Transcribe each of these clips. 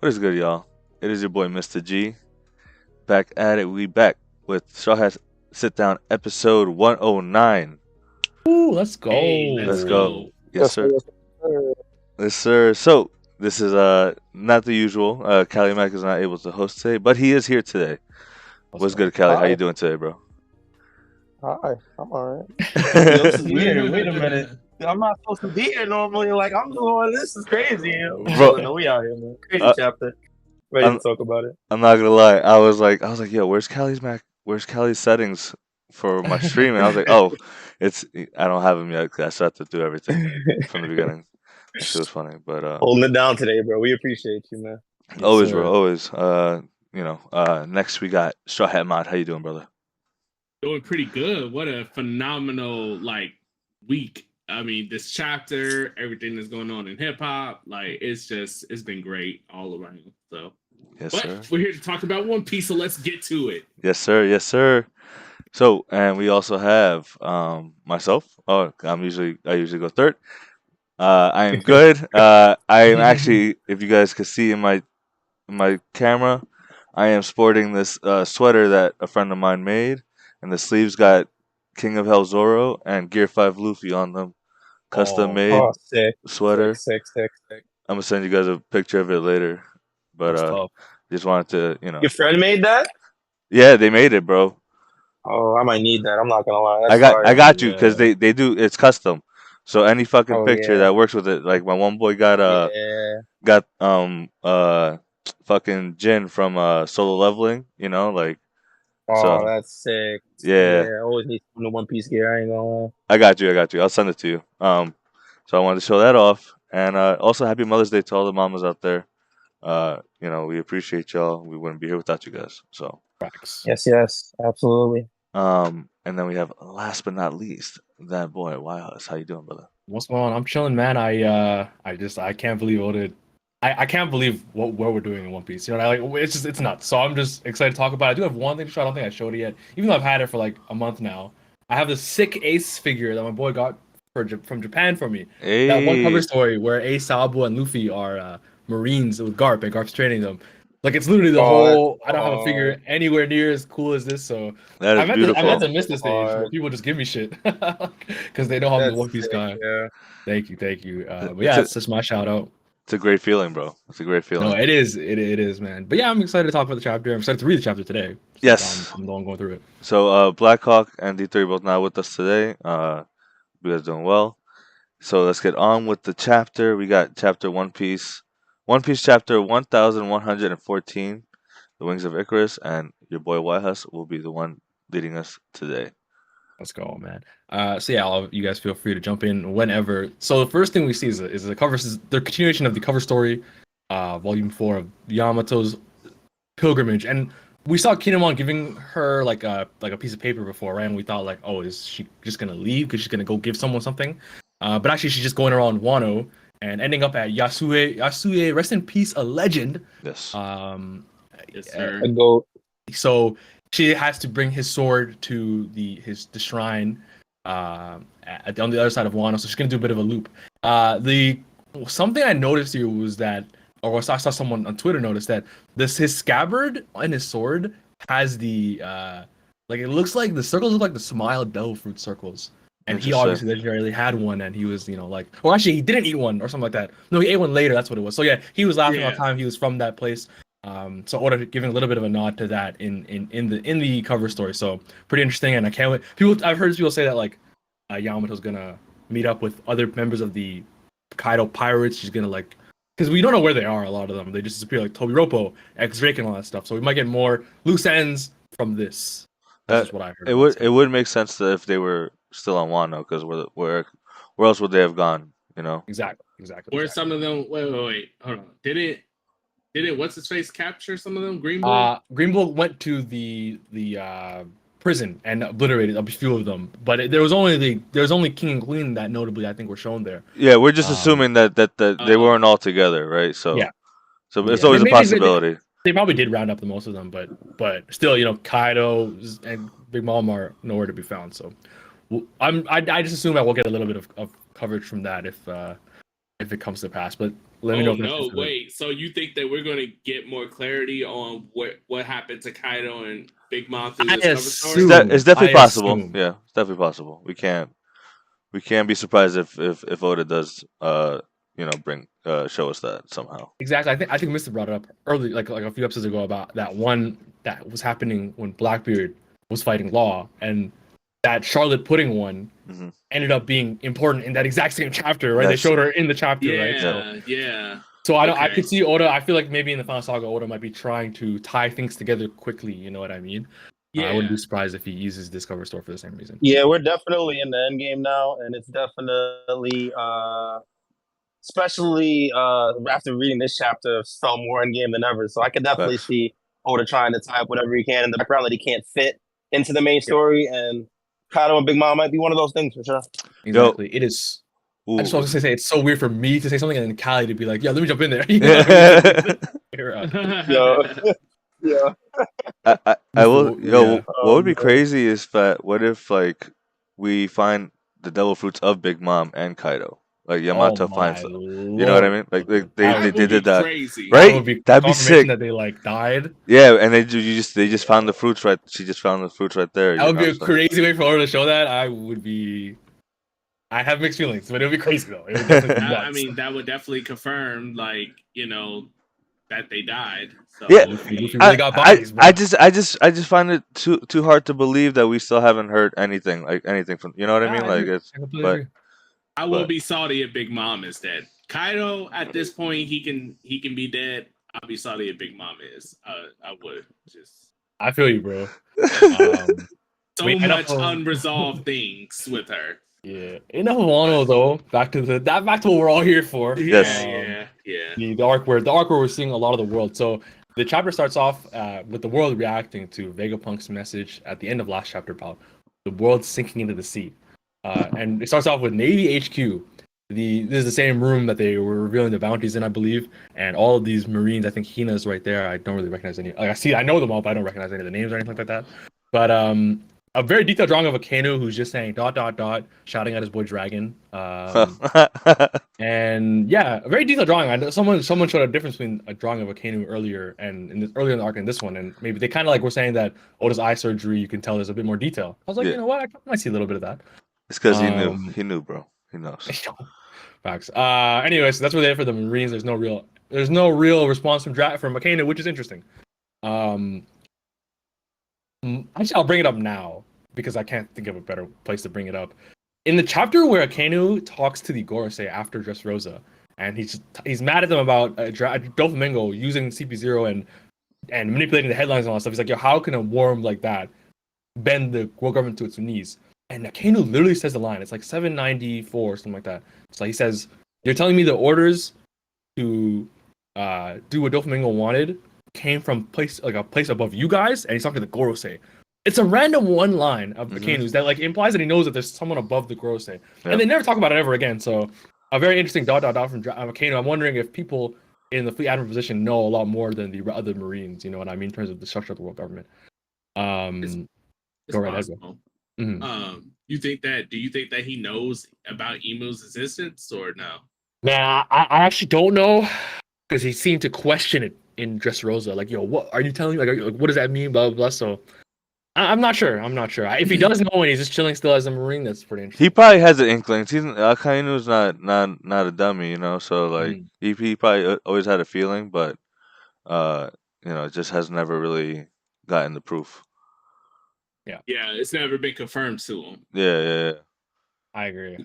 What is good, y'all? It is your boy, Mr. G. Back at it. We back with Strawhat Sitdown episode 109. Ooh, let's Hey, let's Let's go. go. go. Yes, Yes, sir. sir. Yes, sir. Yes, sir. So, this is not the usual. Cali Mac is not able to host today, but he is here today. Let's What's go. good, Cali? How you Hi. doing today, bro? Hi. I'm all right. Yo, this is weird. Wait a minute. I'm not supposed to be here normally. Like, I'm doing this is crazy. I'm Bro, chilling. We out here, man. Crazy uh, chapter. Ready to I'm, talk about it. I'm not gonna lie. I was like, yo, where's Cali's Mac? Where's Cali's settings for my stream? And I was like, oh, I don't have them yet 'cause I still have to do everything from the beginning. That shit was funny, but Holding it down today, bro. We appreciate you, man. Yes, always, bro, sir. always. Next we got Strawhat Mod. How you doing, brother? Doing pretty good. What a phenomenal week. I mean, this chapter, everything that's going on in hip hop, it's been great all around. So, Yes, but sir. we're here to talk about One Piece, so let's get to it. Yes, sir. Yes, sir. So, and we also have myself. Oh, I usually go third. I am good. I am actually, if you guys could see in my camera, I am sporting this sweater that a friend of mine made, and the sleeves got King of Hell Zoro and Gear 5 Luffy on them. Custom Oh, made Oh, sick. sweater. Sick. I'm gonna send you guys a picture of it later. But that's tough. just wanted to, Your friend made that? yeah, they made it, bro. Oh, I might need that. I'm not gonna lie. That's I fire. got you because Yeah. they do it's custom. So any fucking Oh picture yeah. that works with it, like my one boy Yeah. got fucking Jin from Solo Leveling, like Oh, so that's sick. yeah, Yeah, I always need some of the One Piece gear. I ain't gonna lie. I got you. I'll send it to you. So I wanted to show that off, and also happy Mother's Day to all the mamas out there. We appreciate y'all. We wouldn't be here without you guys. So Facts. Yes, absolutely. and then we have last but not least that boy YHuss. How you doing, brother? What's going on? I'm chilling, man. I can't believe I can't believe what we're doing in One Piece. It's nuts. So I'm just excited to talk about it. I do have one thing to show. I don't think I showed it yet, even though I've had it for like a month now. I have this sick Ace figure that my boy got from Japan for me. That one cover Hey, story where Ace, Sabo, and Luffy are Marines with Garp, and Garp's training them. Like it's literally the Oh, that's whole. I don't have a figure anywhere near as cool as this. So that is I meant beautiful. to miss this stage where hard. people just give me shit because they know I'm the That's One Piece sick, guy. yeah. Thank you. But It's yeah, a it's just my shout out. it's a great feeling, bro. It's a great No, feeling. it is. It is, man. But yeah, I'm excited to talk about the chapter. I'm excited to read the chapter today. Yes. I'm the one going through it. So Blackhawk and D3 both not with us today. You guys doing well. So let's get on with the chapter. We got chapter One Piece. One Piece chapter 1114, The Wings of Icarus, and your boy YHuss will be the one leading us today. Let's go, man. So yeah, you guys feel free to jump in whenever. So the first thing we see is the cover. Is the continuation of the cover story, volume 4 of Yamato's pilgrimage, and we saw Kinemon giving her like a piece of paper before, right? And we thought like, oh, is she just gonna leave because she's gonna go give someone something? But actually, she's just going around Wano and ending up at Yasue. Yasue, rest in peace, a legend. Yes. Yes, sir. A goat. So she has to bring his sword to the shrine on the other side of Wano. So she's gonna do a bit of a loop. The something I noticed here was that, or I saw someone on Twitter notice that his scabbard and his sword has the like it looks like the circles look like the smile devil fruit circles. And he Interesting. obviously legendarily had one, and he was, or actually he didn't eat one or something like that. No, he ate one later. That's what it was. So yeah, he was laughing all the Yeah. time. He was from that place. So Oda giving a little bit of a nod to that in the cover story. So pretty interesting, and I can't wait. I've heard people say that like Yamato's gonna meet up with other members of the Kaido pirates. She's gonna because we don't know where they are. A lot of them they just disappear, like Toby Roppo, X Drake, and all that stuff. So we might get more loose ends from this. That's just what I heard. It would make sense that if they were still on Wano, because where else would they have gone? Exactly. Where some of them? Wait. Hold on. Didn't what's his face capture some of them? Green Bull. Green Bull went to the prison and obliterated a few of them, but there was only King and Queen that notably I think were shown there. Yeah, we're just Um, assuming that they weren't all together, right? So Yeah. so it's Yeah. always a Maybe possibility. They probably did round up the most of them, but still, Kaido and Big Mom are nowhere to be found. So I just assume that we'll get a little bit of coverage from that if it comes to pass. But let me Oh know. If no, that's wait. So you think that we're gonna get more clarity on what happened to Kaido and Big Mom through I this cover story? assume. It's definitely I possible. assume. Yeah, it's definitely possible. We can't be surprised if Oda does bring show us that somehow. Exactly. I think Mr. brought it up early, like a few episodes ago, about that one that was happening when Blackbeard was fighting Law, and that Charlotte Pudding one Hmm. ended up being important in that exact same chapter, right? They Yes. showed her in the chapter, right? Yeah, yeah. So I don't. I Okay. could see Oda. I feel like maybe in the final saga, Oda might be trying to tie things together quickly. You know what I mean? I wouldn't Yeah. be surprised if he uses this cover store for the same reason. Yeah, we're definitely in the end game now, and it's definitely, especially after reading this chapter, felt more end game than ever. So I could definitely Facts. see Oda trying to tie up whatever he can in the background that he can't fit into the main story, and Kaido and Big Mom might be one of those things for sure. Exactly. It is. I just Ooh. want to say it's so weird for me to say something and then Callie to be like, "Yeah, let me jump in there." You know what I mean? Yo, yeah. I will. Yo, Yeah. what would be man. crazy is that what if like we find the devil fruits of Big Mom and Kaido, like Yamato Oh finds my them. You know what I mean? lord. Like That they That would be did that, crazy. That right? would be That'd be confirmation sick. that they like died. Yeah, and they just found the fruits right. She just found the fruits right there. That You would be know, a so crazy way for her to show that. I have mixed feelings, but it would be crazy though. It would definitely be I nuts. mean, that would definitely confirm, like, that they died. So yeah. I Luffy mean, really got bodies, bro. I just find it too hard to believe that we still haven't heard anything from. You know what I Yeah, mean? I Like agree. it's, I completely but agree. I will but be salty if Big Mom is dead. Kaido at this point he can be dead. I'll be salty if Big Mom is. I would just I feel you, bro. Um, so wait, enough much of unresolved things with her. yeah, enough of Wano though. Back to back to what we're all here for. Yes. Yeah. The arc where we're seeing a lot of the world. So the chapter starts off with the world reacting to Vegapunk's message at the end of last chapter about the world sinking into the sea. And it starts off with Navy HQ. This is the same room that they were revealing the bounties in, I believe. And all of these Marines, I think Hina's right there. I don't really recognize any. Like I know them all, but I don't recognize any of the names or anything like that. But a very detailed drawing of a Kano who's just saying ... shouting at his boy Dragon. And yeah, a very detailed drawing. I know someone showed a difference between a drawing of a Kano earlier and earlier in the arc and this one, and maybe they kind of like were saying that Oda's eye surgery, you can tell there's a bit more detail. I was like, Yeah. you know what, I might see a little bit of that. It's because Um, he knew, bro. He knows. Facts. Anyway, so that's what they did for the Marines. There's no real response from Akano, which is interesting. Actually, I'll bring it up now because I can't think of a better place to bring it up. In the chapter where Akano talks to the Gorosei after Dressrosa, and he's mad at them about Doflamingo using CP0 and manipulating the headlines and all that stuff. He's like, yo, how can a worm like that bend the world government to its knees? And Akano literally says the line. It's like 794 or something like that. So he says, "You're telling me the orders to do what Doflamingo wanted came from a place above you guys?" And he's talking to the Gorosei. It's a random one line of Akanu's that like implies that he knows that there's someone above the Gorosei, and they never talk about it ever again. So a very interesting ... from Akano. I'm wondering if people in the fleet admiral position know a lot more than the other Marines. You know what I mean in terms of the structure of the world government. It's Go right ahead. possible. Mm-hmm. Do you think that he knows about Emu's existence or no? Man, I actually don't know because he seemed to question it in Dressrosa. Like, yo, what are you telling me? Like, what does that mean? Blah, blah, blah. So I'm not sure. If he does know and he's just chilling still as a Marine, that's pretty interesting. He probably has an inkling. Akainu's not a dummy, you know. So like he probably always had a feeling, but it just has never really gotten the proof. Yeah, it's never been confirmed to him. Yeah. I agree.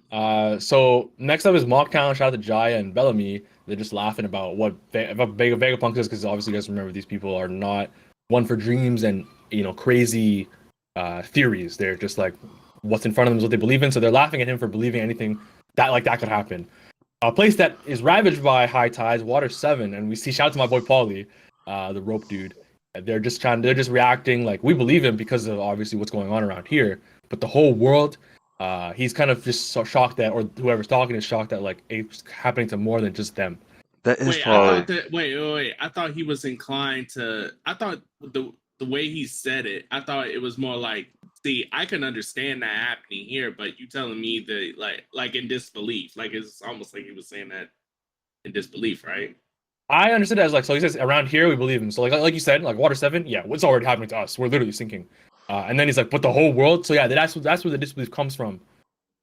So next up is Mocktown. Shout out to Jaya and Bellamy. They're just laughing about what Vegapunk is, because obviously you guys remember these people are not one for dreams and crazy theories. They're just like what's in front of them is what they believe in. So they're laughing at him for believing anything that could happen. A place that is ravaged by high tides, water 7, and we see shout out to my boy Paulie, the rope dude. They're just reacting like we believe him because of obviously what's going on around here, but the whole world. He's kind of just so shocked that, or whoever's talking is shocked that like it's happening to more than just them. That is Wait. I thought he was inclined to. I thought the way he said it, I thought it was more like, see, I can understand that happening here, but you telling me that like in disbelief, like it's almost like he was saying that in disbelief, right? I understood it as like, so he says around here we believe him. So like you said, like Water 7, yeah, what's already happening to us? We're literally sinking. And then he's like, but the whole world. So yeah, that's where the disbelief comes from.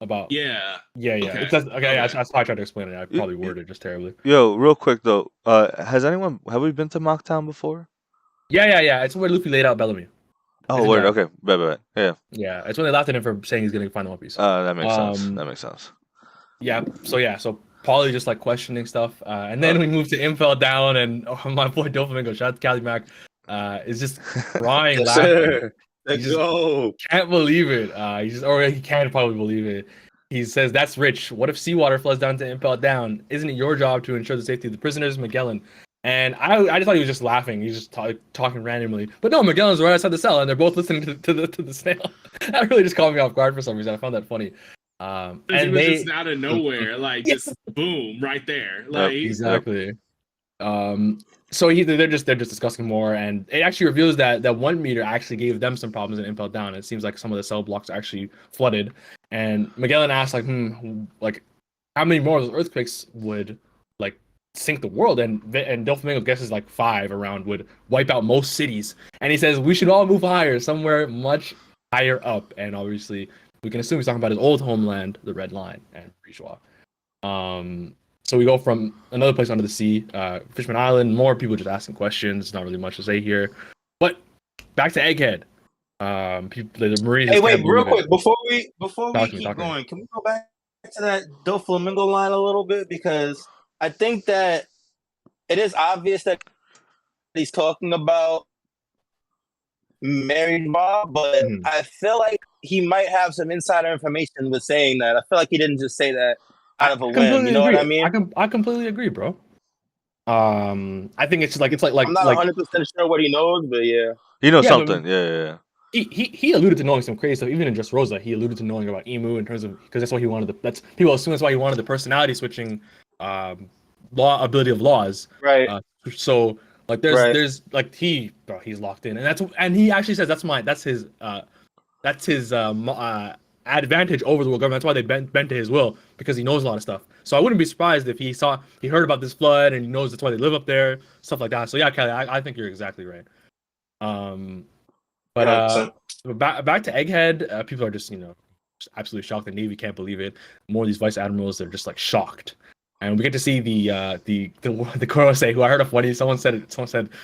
About Yeah. yeah. Okay. It's okay. Okay. That's how I tried to explain it. I probably worded it just terribly. Yo, real quick though, have we been to Mocktown before? Yeah. It's where Luffy laid out Bellamy. Oh, Isn't word. that- Okay, bet. Yeah. Yeah, it's when they laughed at him for saying he's gonna find the One Piece. That makes sense. That makes sense. Yeah. So Paulie just like questioning stuff, and then we move to Impel Down, and my boy Doflamingo, shout out to Cali Mac, is just crying, Yes, laughing. sir. He Let's just go. can't believe it. He can't probably believe it. He says, "That's rich. What if seawater floods down to Impel Down? Isn't it your job to ensure the safety of the prisoners, Magellan?" And I just thought he was just laughing. He's just talking randomly. But no, Magellan's right outside the cell, and they're both listening to the snail. That really just caught me off guard for some reason. I found that funny. And And was they just out of nowhere, like just boom, right there. Like exactly. So they're just discussing more, and it actually reveals that 1 meter actually gave them some problems in Impel Down. It seems like some of the cell blocks are actually flooded, and Magellan asks like how many more of those earthquakes would like sink the world, and Doflamingo guesses like 5 around would wipe out most cities, and he says we should all move higher, somewhere much higher up, and obviously we can assume he's talking about his old homeland, the Red Line, and Rishwa. So we go from another place under the sea, Fishman Island. More people just asking questions. Not really much to say here. But back to Egghead. The Marines. Hey, wait, real quick before we Talk to me. keep going, can we go back to that Doflamingo line a little bit, because I think that it is obvious that he's talking about married Bob, but I feel like he might have some insider information with saying that. I feel like he didn't just say that out of a whim. You know what I mean? I completely agree, bro. I think it's like I'm not 100% sure what he knows, but yeah. You know something. Yeah. He alluded to knowing some crazy stuff. Even in Just Rosa, he alluded to knowing about Emu in terms of, because that's what he wanted. People assume that's why he wanted the personality switching ability of laws. Right. So like there's like he's locked in, and he actually says that's his advantage over the world government. That's why they bent to his will, because he knows a lot of stuff. So I wouldn't be surprised if he heard about this flood and he knows that's why they live up there, stuff like that. So yeah, Kelly, I think you're exactly right. But back to Egghead, people are just just absolutely shocked. The Navy can't believe it. More of these vice admirals, they're just like shocked. And we get to see the Gorosei, who I heard of funny. Someone said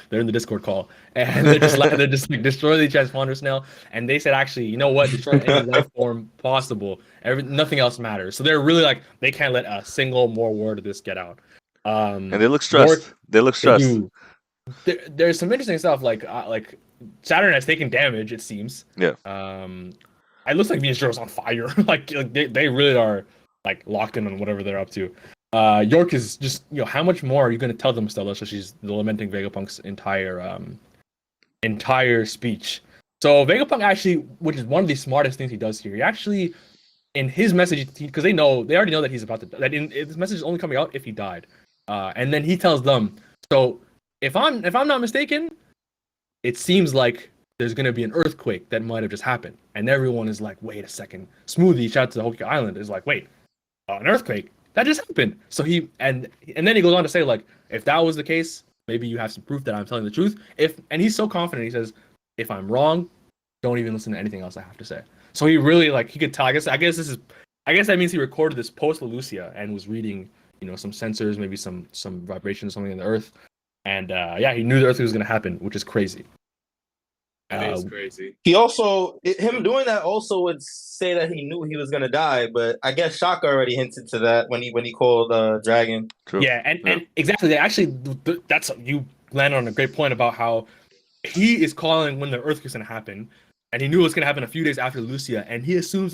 they're in the Discord call, and they're just like destroy the transponder snail. And they said, actually, you know what? Destroy any life form possible. Nothing else matters. So they're really like, they can't let a single more word of this get out. And they look stressed. They look stressed. There's some interesting stuff like Saturn has taken damage. It seems. Yeah. It looks like Venus is on fire. like they really are like locked in on whatever they're up to. York is just, how much more are you going to tell them, Stella? So she's lamenting Vegapunk's entire speech. So Vegapunk actually, which is one of the smartest things he does here, he actually, in his message, because they already know that he's about to, this message is only coming out if he died. And then he tells them, so if I'm not mistaken, it seems like there's going to be an earthquake that might have just happened. And everyone is like, wait a second. Smoothie, shout out to the Hoki Island, is like, wait, an earthquake? That just happened. So and then he goes on to say, like, if that was the case, maybe you have some proof that I'm telling the truth. And he's so confident, he says, if I'm wrong, don't even listen to anything else I have to say. So he really, like, he could tell. I guess that means he recorded this post Lucia and was reading, some sensors, maybe some vibrations, something in the earth. And he knew the earthquake was going to happen, which is crazy. That is crazy. He also, him doing that also would say that he knew he was gonna die, but I guess Shaka already hinted to that when he called Dragon. True. Yeah, and exactly. That's, you landed on a great point about how he is calling when the earthquake's gonna happen, and he knew it was gonna happen a few days after Lucia, and he assumed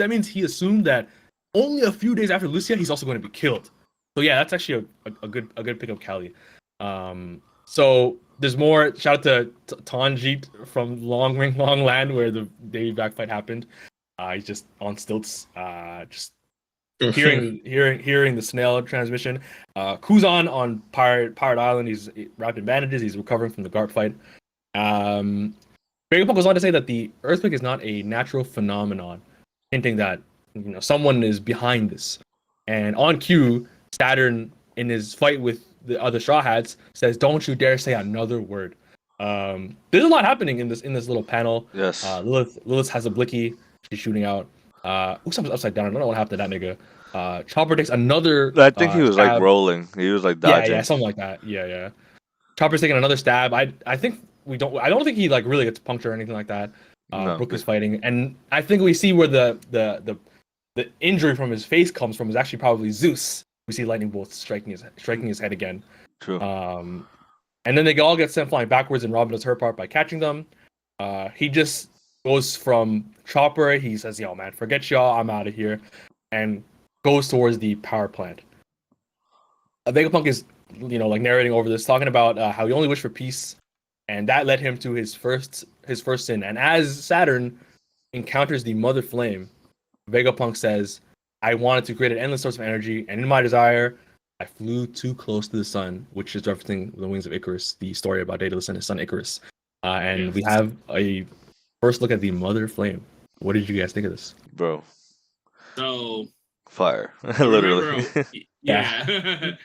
that only a few days after Lucia he's also going to be killed. So yeah, that's actually a good pick up, Callie. So there's more. Shout out to Tanjit from Long Land, where the Davy back fight happened. He's just on stilts, just hearing the snail transmission. Kuzan on Pirate Island. He's wrapped in bandages. He's recovering from the Garp fight. Vegapunk goes on to say that the earthquake is not a natural phenomenon, hinting that someone is behind this. And on cue, Saturn, in his fight with the other Straw Hats, says, "Don't you dare say another word." There's a lot happening in this little panel. Yes. Lilith has a blicky. She's shooting out. Usopp's upside down. I don't know what happened to that nigga. Chopper takes another. I think he was like stab. rolling. He was like dodging. Yeah, something like that. Yeah. Chopper's taking another stab. I think I don't think he like really gets punctured or anything like that. No. Brook is fighting, and I think we see where the injury from his face comes from is actually probably Zeus. We see lightning bolts striking his head again. True. And then they all get sent flying backwards, and Robin does her part by catching them. He just goes from Chopper. He says, "Yo, man, forget y'all. I'm out of here," and goes towards the power plant. Vegapunk is, like narrating over this, talking about how he only wished for peace, and that led him to his first sin. And as Saturn encounters the Mother Flame, Vegapunk says, "I wanted to create an endless source of energy, and in my desire, I flew too close to the sun," which is referencing the wings of Icarus, the story about Daedalus and his son Icarus. And we have a first look at the Mother Flame. What did you guys think of this? Bro. So Fire. Literally. Yeah. I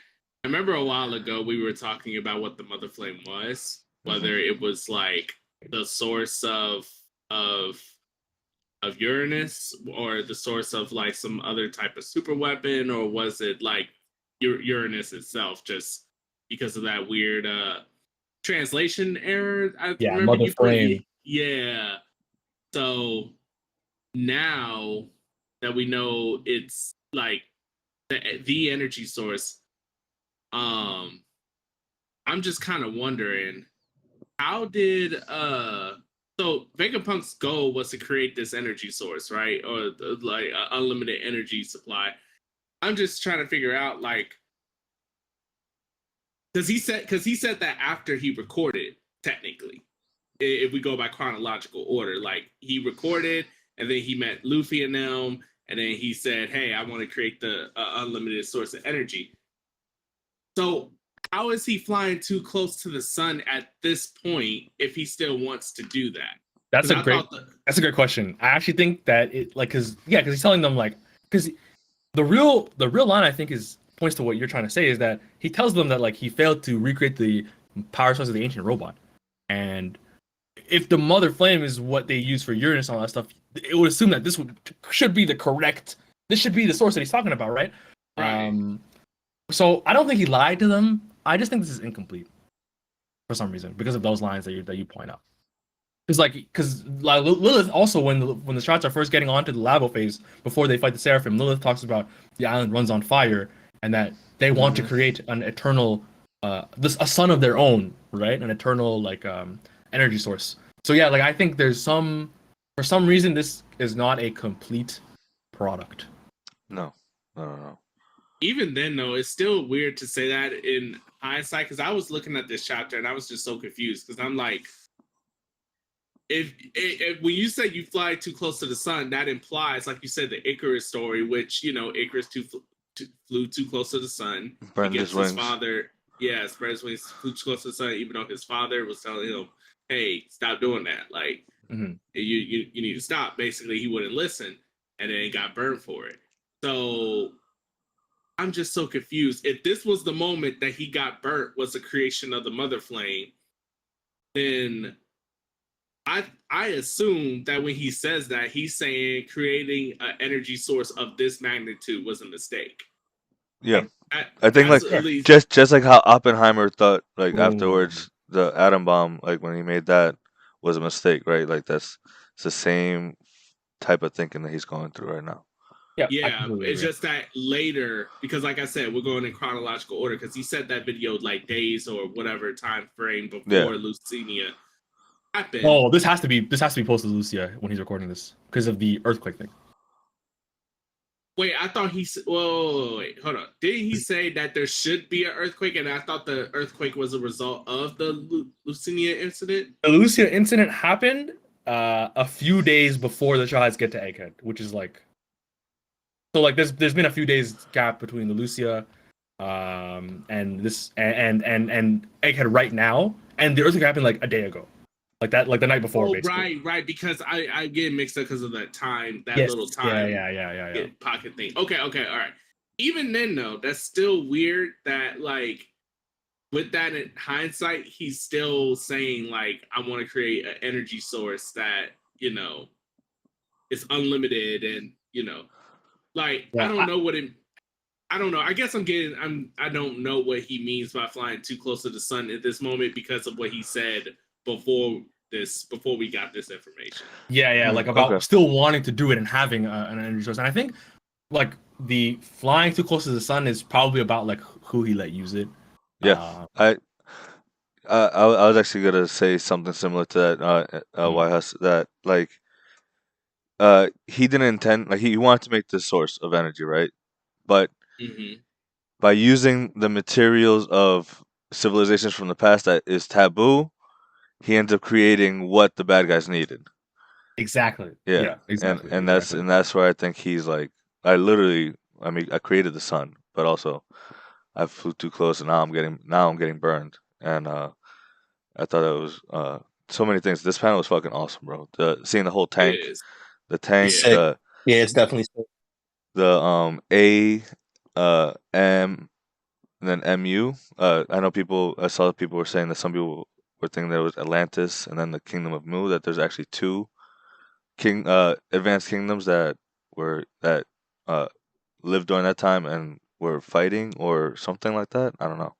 remember a while ago we were talking about what the Mother Flame was, whether it was like the source of Uranus or the source of like some other type of super weapon, or was it like Uranus itself, just because of that weird translation error? I remember Mother Flame. Yeah. So now that we know it's like the energy source, I'm just kind of wondering, how did so Vegapunk's goal was to create this energy source, right? Or like unlimited energy supply. I'm just trying to figure out, like, because he said that after he recorded, technically, if we go by chronological order, like he recorded and then he met Luffy and them, and then he said, "Hey, I want to create the unlimited source of energy." So how is he flying too close to the sun at this point if he still wants to do that? That's a great question. I actually think that because he's telling them, like, because the real line, I think, points to what you're trying to say, is that he tells them that, like, he failed to recreate the power source of the ancient robot. And if the Mother Flame is what they use for Uranus and all that stuff, it would assume that this should be the source that he's talking about, right? Right. So I don't think he lied to them. I just think this is incomplete for some reason because of those lines that you point out. Because Lilith also, when the shots are first getting onto the Labo phase before they fight the Seraphim, Lilith talks about the island runs on fire and that they want to create an eternal, a sun of their own, right? An eternal energy source. So yeah, like I think for some reason this is not a complete product. No. Even then, though, it's still weird to say that in hindsight, because I was looking at this chapter and I was just so confused, because I'm like, if when you say you fly too close to the sun, that implies, like you said, the Icarus story, which, Icarus flew too close to the sun. Burned his wings. Father, spread his wings, flew too close to the sun, even though his father was telling him, "Hey, stop doing that. Like, you need to stop." Basically, he wouldn't listen, and then got burned for it. So I'm just so confused. If this was the moment that he got burnt, was the creation of the Mother Flame, then I assume that when he says that, he's saying creating an energy source of this magnitude was a mistake. Yeah, I think just like how Oppenheimer thought, like afterwards, the atom bomb, like when he made that, was a mistake, right? Like it's the same type of thinking that he's going through right now. Yeah, it's just that later, because like I said, we're going in chronological order, because he said that video like days or whatever time frame before Lucinia happened. Oh, this has to be posted Lucia when he's recording this because of the earthquake thing. Wait, I thought he said. Whoa, wait, hold on. Did he say that there should be an earthquake, and I thought the earthquake was a result of the Lucinia incident? The Lucia incident happened a few days before the Straw Hats get to Egghead, which is like. So like there's been a few days gap between the Lucia and this and Egghead right now, and the earthquake happened like a day ago, like the night before. Oh, basically. right, because I get mixed up because of that time, little time, yeah. Pocket thing. Okay, all right. Even then, though, that's still weird that like with that in hindsight, he's still saying like, I want to create an energy source that is unlimited, and like I don't know what it. I don't know. I guess I don't know what he means by flying too close to the sun at this moment because of what he said before we got this information. Yeah, like about still wanting to do it and having an energy source. And I think like the flying too close to the sun is probably about like who he let use it. Yeah, I was actually gonna say something similar to that. YHuss, that like he didn't intend, like he wanted to make this source of energy, right? But by using the materials of civilizations from the past that is taboo, he ends up creating what the bad guys needed. Exactly. Yeah, exactly. And that's where I think he's like, I created the sun, but also I flew too close, and now I'm getting burned. And I thought it was so many things. This panel was fucking awesome, bro. Seeing the whole tank, yeah, it's definitely sick. The A, M, and then MU. I know I saw people were saying that some people were thinking that it was Atlantis and then the Kingdom of Mu. That there's actually two advanced kingdoms that lived during that time and were fighting or something like that. I don't know.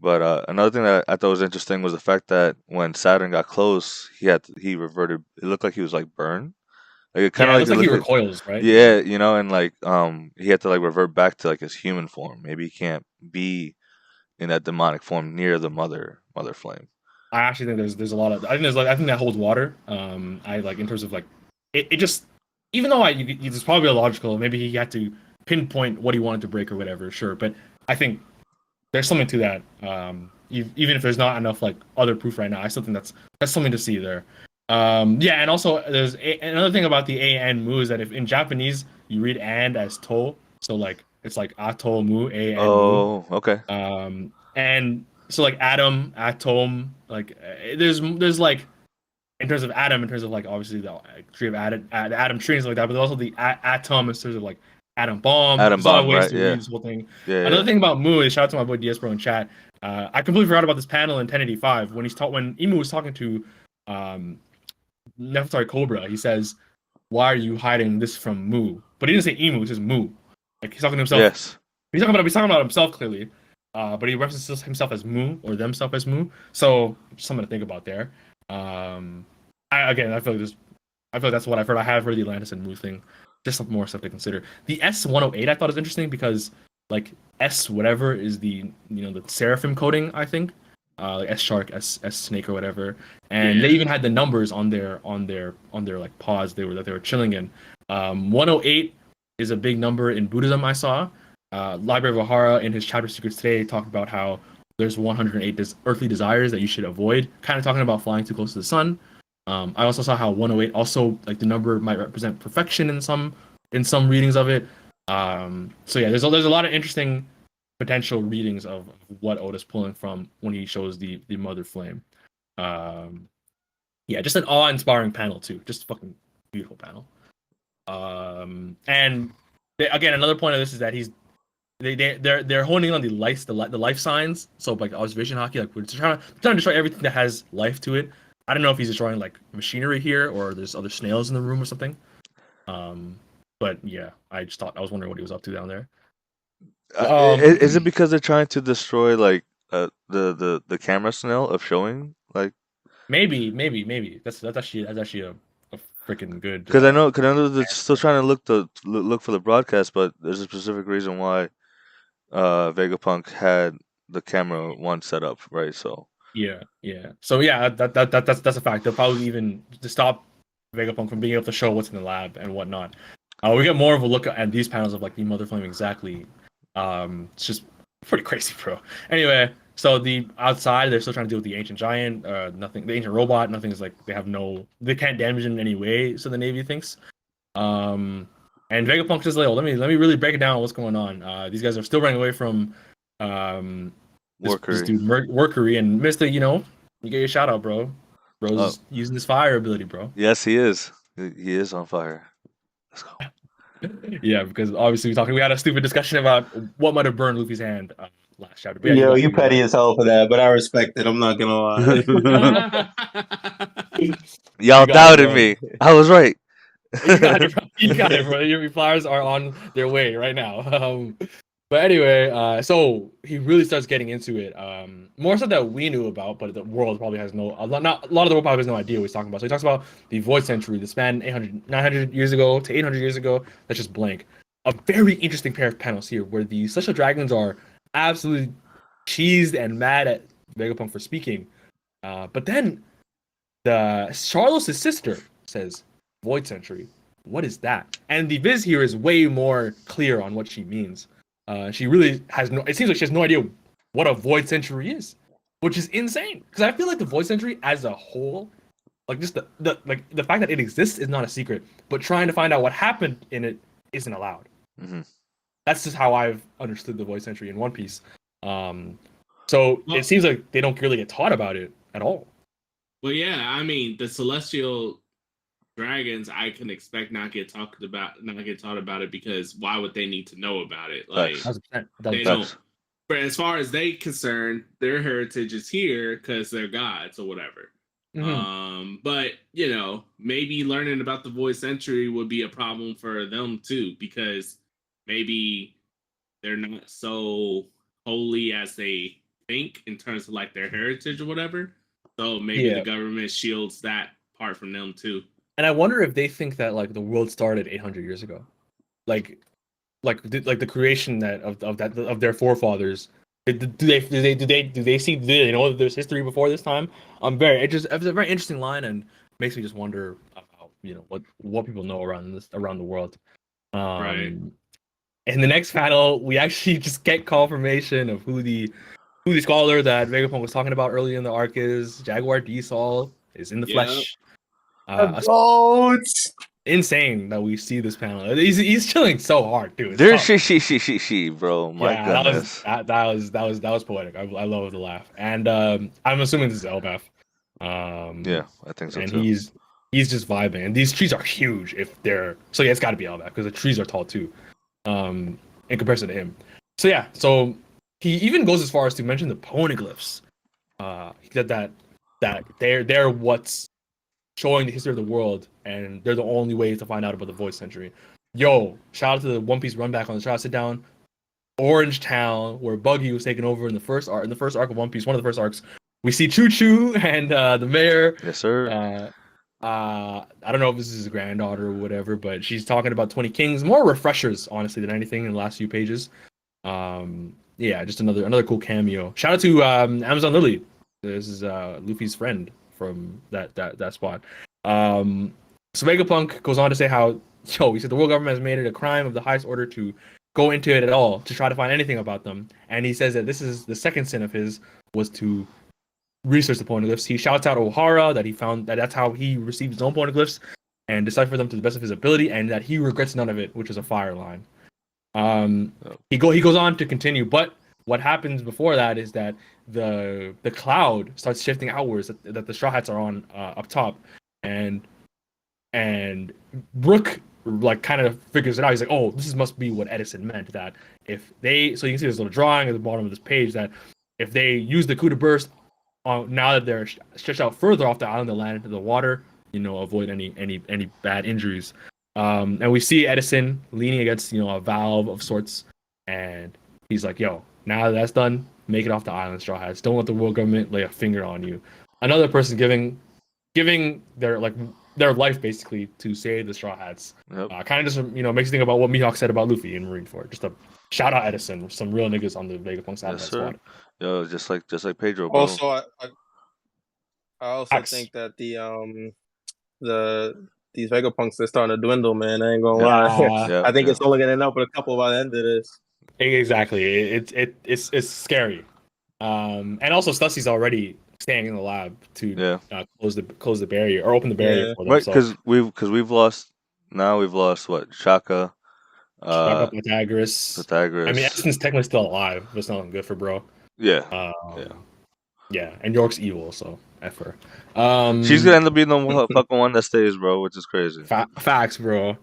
But another thing that I thought was interesting was the fact that when Saturn got close, he reverted. It looked like he was like burned. Like it kind of it looks like he recoils, right? Yeah, and like he had to like revert back to like his human form. Maybe he can't be in that demonic form near the mother flame. I actually think there's a lot of I think that holds water. I like in terms of like it just even though it's probably illogical. Maybe he had to pinpoint what he wanted to break or whatever. Sure, but I think there's something to that. Even if there's not enough like other proof right now, I still think that's something to see there. Yeah, and also there's another thing about the A and mu is that if in Japanese you read and as to, so like it's like ato mu A and mu. Oh, okay. And so like atom, atom, like there's like in terms of atom, in terms of like obviously the tree of atom tree and stuff like that, but there's also the atom in terms of like atom bomb. There's a lot of ways to read this whole thing. Another thing about Mu is shout out to my boy DS Bro in chat. I completely forgot about this panel in 1085 when when Imu was talking to Nefertari Cobra. He says, "Why are you hiding this from Mu?" But he didn't say Imu. He says Mu. Like he's talking to himself. Yes. He's talking about himself clearly. But he references himself as Mu or themself as Mu. So just something to think about there. I feel like that's what I've heard. I have heard the Atlantis and Mu thing. Just some more stuff to consider. The S108 I thought was interesting because like S whatever is the the seraphim coding, I think. Like S shark, S snake or whatever. And they even had the numbers on their like pods they were chilling in. 108 is a big number in Buddhism I saw. Library of Ohara in his chapter Secrets Today talked about how there's 108 earthly desires that you should avoid, kind of talking about flying too close to the sun. I also saw how 108 also like the number might represent perfection in some readings of it. So yeah, there's a lot of interesting potential readings of what Oda's pulling from when he shows the mother flame. Yeah, just an awe-inspiring panel too. Just a fucking beautiful panel. And again, another point of this is that they're honing on the life signs. So like observation hockey, like we're trying to destroy everything that has life to it. I don't know if he's destroying like machinery here or there's other snails in the room or something. But yeah, I was wondering what he was up to down there. Is it because they're trying to destroy like the camera snail of showing like? Maybe that's actually a freaking good. Because I know they're still trying to look for the broadcast, but there's a specific reason why Vegapunk had the camera one set up, right? So yeah. So yeah, that's a fact. They'll probably even to stop Vegapunk from being able to show what's in the lab and whatnot. We get more of a look at these panels of like the mother flame exactly. It's just pretty crazy, bro. Anyway, so the outside they're still trying to deal with the ancient giant. Nothing. The ancient robot. Nothing is like they can't damage it in any way. So the Navy thinks. And Vegapunk says, "Let me really break it down. What's going on? These guys are still running away from this dude Mercury and Mister. You get your shout out, bro. Bro's using his fire ability, bro. Yes, he is. He is on fire. Let's go. Yeah, because obviously we had a stupid discussion about what might have burned Luffy's hand last chapter. But yeah, Yo, go you ahead, petty as hell for that, but I respect it. I'm not gonna lie. Y'all You got it, doubted bro. me. I was right. You got it, bro. You got it, bro. Your flowers are on their way right now. But anyway, so he really starts getting into it. More so that we knew about, but the world probably has no. A lot of the world probably has no idea what he's talking about. So he talks about the Void Century, the span 900 years ago to 800 years ago. That's just blank. A very interesting pair of panels here, where the Celestial Dragons are absolutely cheesed and mad at Vegapunk for speaking. But then Charlos's sister says, "Void Century, what is that?" And the Viz here is way more clear on what she means. She really has no. It seems like she has no idea what a Void Century is, which is insane. Because I feel like the Void Century as a whole, like just the fact that it exists is not a secret, but trying to find out what happened in it isn't allowed. Mhm. That's just how I've understood the Void Century in One Piece. So it seems like they don't really get taught about it at all. Well, yeah, I mean, the celestial dragons, I can expect not get taught about it, because why would they need to know about it? Like, Facts. 100%. they don't. But as far as they concerned, their heritage is here because they're gods or whatever. But maybe learning about the Void Century would be a problem for them too, because maybe they're not so holy as they think in terms of like their heritage or whatever. So maybe the government shields that part from them too. And I wonder if they think that like the world started 800 years ago, like the creation of their forefathers. Do they see? Do they know that there's history before this time? It's a very interesting line, and makes me just wonder about what people know around the world. Right. In the next panel, we actually just get confirmation of who the scholar that Vegapunk was talking about earlier in the arc is. Jaguar D-Sol is in the flesh. Insane that we see this panel. He's chilling so hard, dude. There's she, bro. My goodness. That was poetic. I love the laugh, and I'm assuming this is Elbaf. Yeah, I think so and too. he's just vibing, and these trees are huge. So yeah, it's got to be Elbaf because the trees are tall too, in comparison to him. So yeah, so he even goes as far as to mention the poneglyphs. He said that they're what's showing the history of the world, and they're the only ways to find out about the Void Century. Yo, shout out to the One Piece run back on the Strawhat Sitdown, Orange Town, where Buggy was taken over in the first arc of One Piece, one of the first arcs. We see Choo Choo and the mayor. Yes, sir. I don't know if this is his granddaughter or whatever, but she's talking about 20 Kings. More refreshers, honestly, than anything in the last few pages. Yeah, just another cool cameo. Shout out to Amazon Lily. This is Luffy's friend from that spot. So Vegapunk goes on to say how he said the world government has made it a crime of the highest order to go into it at all, to try to find anything about them. And he says that this is the second sin of his, was to research the poneglyphs. He shouts out O'Hara that he found that's how he received his own poneglyphs and deciphered them to the best of his ability, and that he regrets none of it, which is a fire line. He goes on to continue, but what happens before that is that the cloud starts shifting outwards, that the Straw Hats are on up top, and Brook like kind of figures it out. He's like, oh, this must be what Edison meant, that if they, so you can see this little drawing at the bottom of this page, that if they use the coup de burst now that they're stretched out further off the island, they'll land into the water, avoid any bad injuries. And we see Edison leaning against a valve of sorts, and he's like, yo, now that that's done, make it off the island, Straw Hats. Don't let the world government lay a finger on you. Another person giving their life basically to save the Straw Hats. Yep. Kind of just makes you think about what Mihawk said about Luffy in Marineford. Just a shout out Edison, some real niggas on the Vegapunk side of that squad. Yo, just like Pedro, bro. Also, I also think that these Vegapunks are starting to dwindle, man. I ain't gonna lie. Yeah, I think it's only gonna end up with a couple by the end of this. Exactly. It's scary. And also Stussy's already staying in the lab to close the barrier or open the barrier for them. Right, because we've lost what? Shaka, Pythagoras. I mean, Edison's technically still alive, but it's not good for bro. Yeah. Yeah, and York's evil, so F her. She's gonna end up being the fucking one that stays, bro, which is crazy. Facts, bro.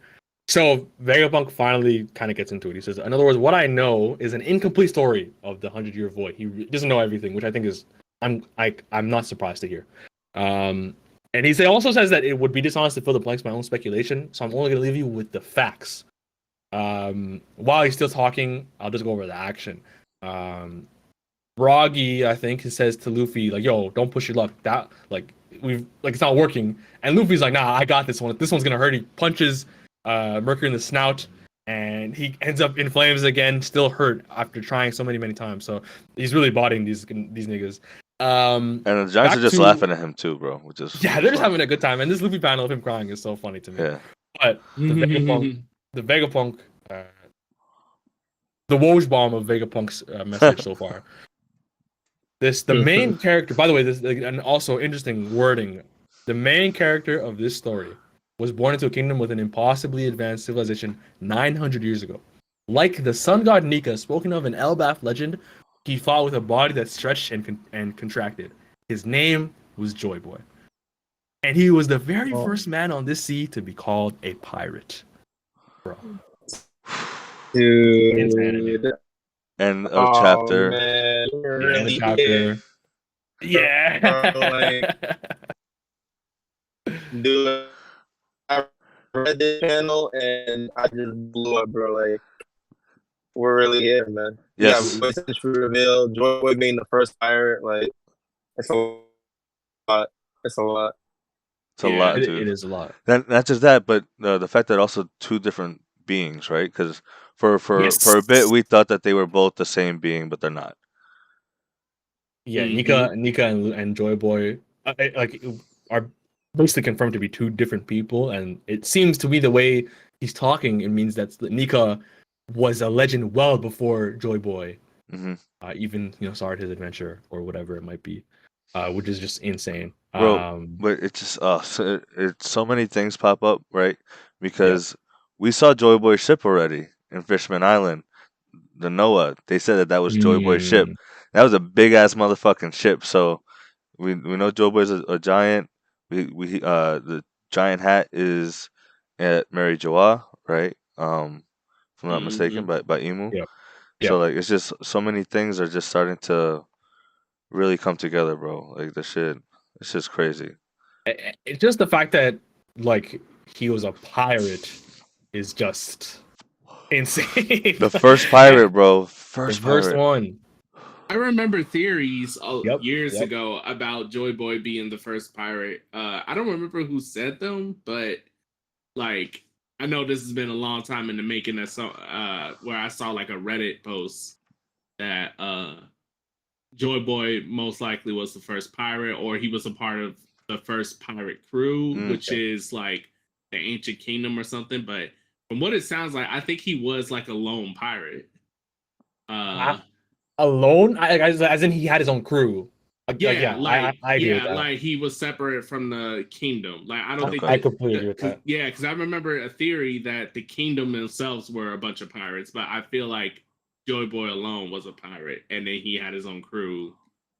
So Vegapunk finally kind of gets into it. He says, in other words, what I know is an incomplete story of the 100-year void. He doesn't know everything, which I think is I'm not surprised to hear. And he also says that it would be dishonest to fill the blanks by my own speculation, so I'm only going to leave you with the facts. While he's still talking, I'll just go over the action. Froggy, I think, he says to Luffy, like, "Yo, don't push your luck. That it's not working." And Luffy's like, "Nah, I got this one. This one's gonna hurt." He punches Mercury in the snout, and he ends up in flames again, still hurt after trying so many times. So he's really bodying these niggas. And the Giants are just laughing at him too, bro. Which is they're just having a good time. And this Luffy panel of him crying is so funny to me. Yeah. But the Vegapunk, the Woj bomb of Vegapunk's message so far. The main character, by the way, this and also interesting wording. The main character of this story was born into a kingdom with an impossibly advanced civilization 900 years ago. Like the sun god Nika, spoken of in Elbaf legend, he fought with a body that stretched and contracted. His name was JoyBoy. And he was the very first man on this sea to be called a pirate. Bro. Dude. Insanity. End of chapter. Man. End of chapter. Yeah. Dude, I read this panel and I just blew up, bro. Like, we're really here, man. Yes. Yeah, voice entry reveal, JoyBoy being the first pirate, like, it's a lot. It's a lot. It's a lot, dude. It is a lot. Not just that, but the fact that also two different beings, right? Because for a bit we thought that they were both the same being, but they're not. Yeah, Nika and JoyBoy are basically confirmed to be two different people, and it seems to me the way he's talking, it means that Nika was a legend well before JoyBoy, even started his adventure or whatever it might be, which is just insane. Bro, but it's just it's so many things pop up, right? Because we saw JoyBoy's ship already in Fishman Island, the Noah. They said that was JoyBoy's ship. That was a big ass motherfucking ship. So we know JoyBoy's a giant. We the giant hat is at Mary Joa, right? If I'm not mistaken, by Imu. Yeah. So like it's just so many things are just starting to really come together, bro. Like it's just crazy. It's just the fact that like he was a pirate is just insane. The first pirate, bro. First one. I remember theories years ago about JoyBoy being the first pirate. I don't remember who said them, but like I know this has been a long time in the making. Where I saw like a Reddit post that JoyBoy most likely was the first pirate, or he was a part of the first pirate crew, which is like the ancient kingdom or something. But from what it sounds like, I think he was like a lone pirate. Alone, as in he had his own crew. I agree with that. Like he was separate from the kingdom. Like I don't think I completely agree with that. Yeah, because I remember a theory that the kingdom themselves were a bunch of pirates, but I feel like JoyBoy alone was a pirate, and then he had his own crew.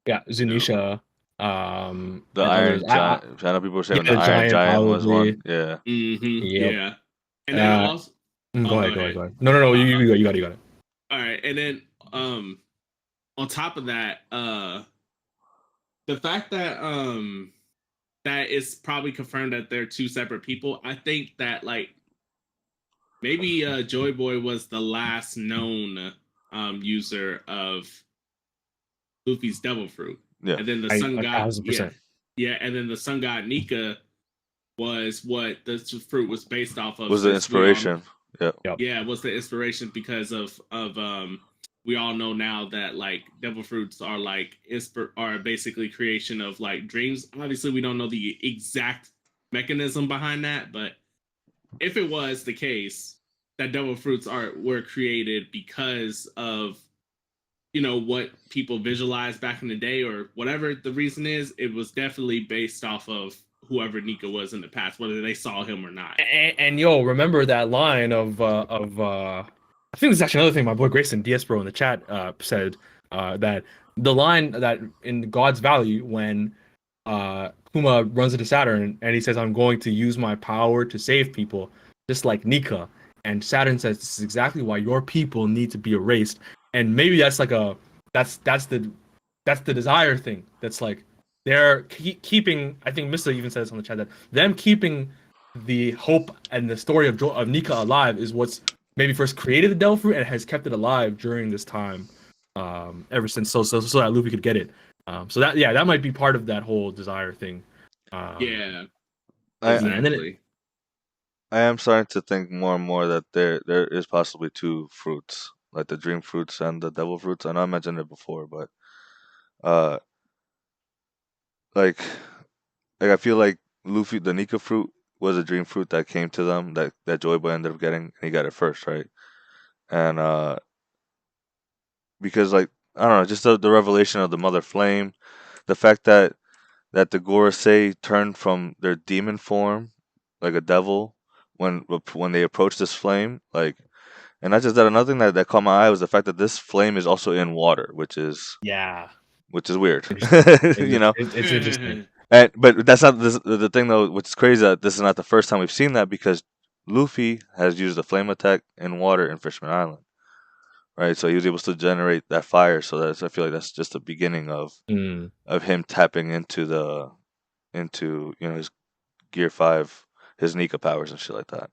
Yeah, Zunisha. The Iron Giant. I know people were saying the Iron Giant was one. Yeah. Yeah. And then also. Go ahead. No. You got it. All right, and then on top of that, the fact that that it's probably confirmed that they're two separate people. I think that like maybe JoyBoy was the last known user of Luffy's devil fruit. Yeah. And then the sun god 1,000%. and then the sun god Nika was what the fruit was based off of. Was the inspiration. Yeah, was the inspiration because of we all know now that like devil fruits are like are basically creation of like dreams. Obviously, we don't know the exact mechanism behind that, but if it was the case that devil fruits were created because of what people visualized back in the day or whatever the reason is, it was definitely based off of whoever Nika was in the past, whether they saw him or not. And remember that line of I think this is actually another thing my boy Grayson Diespro in the chat said that the line that in God's Valley when Kuma runs into Saturn and he says, "I'm going to use my power to save people," just like Nika. and Saturn says this is exactly why your people need to be erased. And maybe that's like that's the desire thing. That's like they're keeping. I think Mr. even says on the chat that them keeping the hope and the story of Nika alive is what's maybe first created the Devil Fruit and has kept it alive during this time, ever since. So that Luffy could get it. So that might be part of that whole desire thing. Yeah, exactly. I am starting to think more and more that there is possibly two fruits, like the dream fruits and the devil fruits. I know I mentioned it before, but like I feel like Luffy, the Nika fruit was a dream fruit that came to them that JoyBoy ended up getting, and he got it first, right? And because like I don't know, just the revelation of the Mother Flame, the fact that the Gorosei turned from their demon form, like a devil, when they approached this flame, like, and not just that. Another thing that caught my eye was the fact that this flame is also in water, which is weird, you know. It's interesting. And but that's not the thing though. Which is crazy that this is not the first time we've seen that, because Luffy has used the flame attack in water in Fishman Island, right? So he was able to generate that fire. So I feel like that's just the beginning of him tapping into his Gear 5, his Nika powers and shit like that.